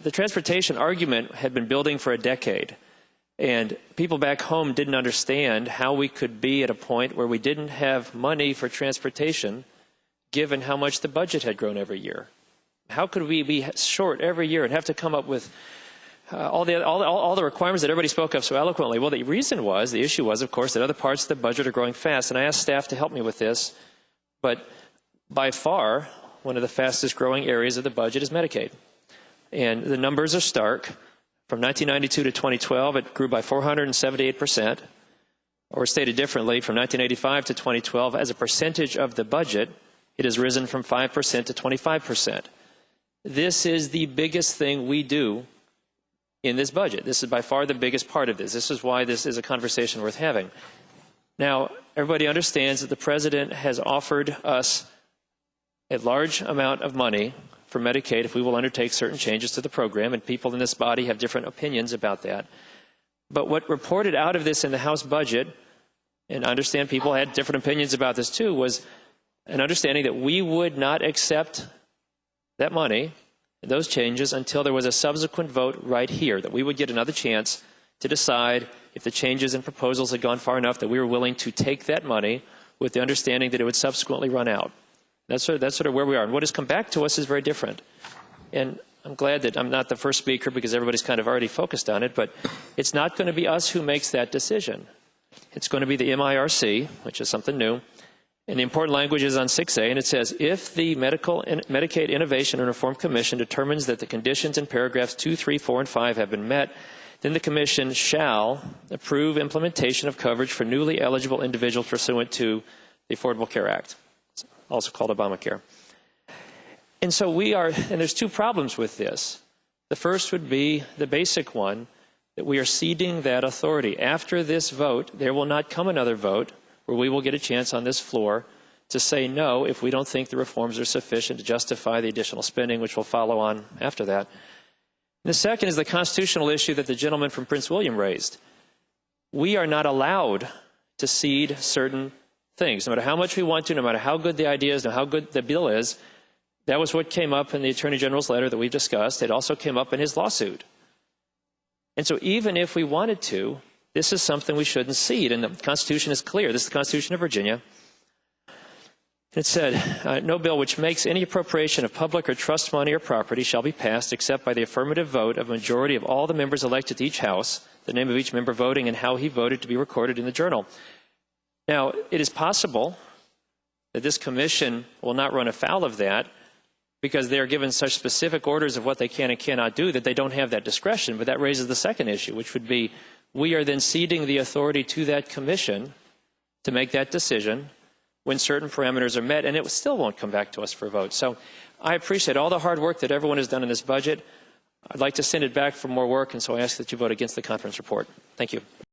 the transportation argument had been building for a decade. And people back home didn't understand how we could be at a point where we didn't have money for transportation, given how much the budget had grown every year. How could we be short every year and have to come up with all the requirements that everybody spoke of so eloquently? Well, the issue was, of course, that other parts of the budget are growing fast. And I asked staff to help me with this. But by far, one of the fastest growing areas of the budget is Medicaid. And the numbers are stark. From 1992 to 2012, it grew by 478%. Or stated differently, from 1985 to 2012, as a percentage of the budget, it has risen from 5% to 25%. This is the biggest thing we do in this budget. This is by far the biggest part of this. This is why this is a conversation worth having. Now, everybody understands that the President has offered us a large amount of money for Medicaid if we will undertake certain changes to the program, and people in this body have different opinions about that. But what reported out of this in the House budget, and I understand people had different opinions about this too, was an understanding that we would not accept that money, those changes, until there was a subsequent vote right here, that we would get another chance to decide if the changes and proposals had gone far enough that we were willing to take that money with the understanding that it would subsequently run out. That's sort of where we are. And what has come back to us is very different. And I'm glad that I'm not the first speaker because everybody's kind of already focused on it, but it's not going to be us who makes that decision. It's going to be the MIRC, which is something new. And the important language is on 6A, and it says, if the Medicaid Innovation and Reform Commission determines that the conditions in paragraphs 2, 3, 4, and 5 have been met, then the Commission shall approve implementation of coverage for newly eligible individuals pursuant to the Affordable Care Act, also called Obamacare. And so and there's two problems with this. The first would be the basic one, that we are ceding that authority. After this vote, there will not come another vote where we will get a chance on this floor to say no if we don't think the reforms are sufficient to justify the additional spending, which will follow on after that. And the second is the constitutional issue that the gentleman from Prince William raised. We are not allowed to cede certain things, no matter how much we want to, no matter how good the idea is, no matter how good the bill is. That was what came up in the Attorney General's letter that we've discussed. It also came up in his lawsuit. And so even if we wanted to, this is something we shouldn't cede, and the Constitution is clear. This is the Constitution of Virginia. It said, no bill which makes any appropriation of public or trust money or property shall be passed except by the affirmative vote of a majority of all the members elected to each house, the name of each member voting and how he voted to be recorded in the journal. Now, it is possible that this commission will not run afoul of that because they are given such specific orders of what they can and cannot do that they don't have that discretion. But that raises the second issue, which would be, we are then ceding the authority to that commission to make that decision when certain parameters are met, and it still won't come back to us for a vote. So I appreciate all the hard work that everyone has done in this budget. I'd like to send it back for more work, and so I ask that you vote against the conference report. Thank you.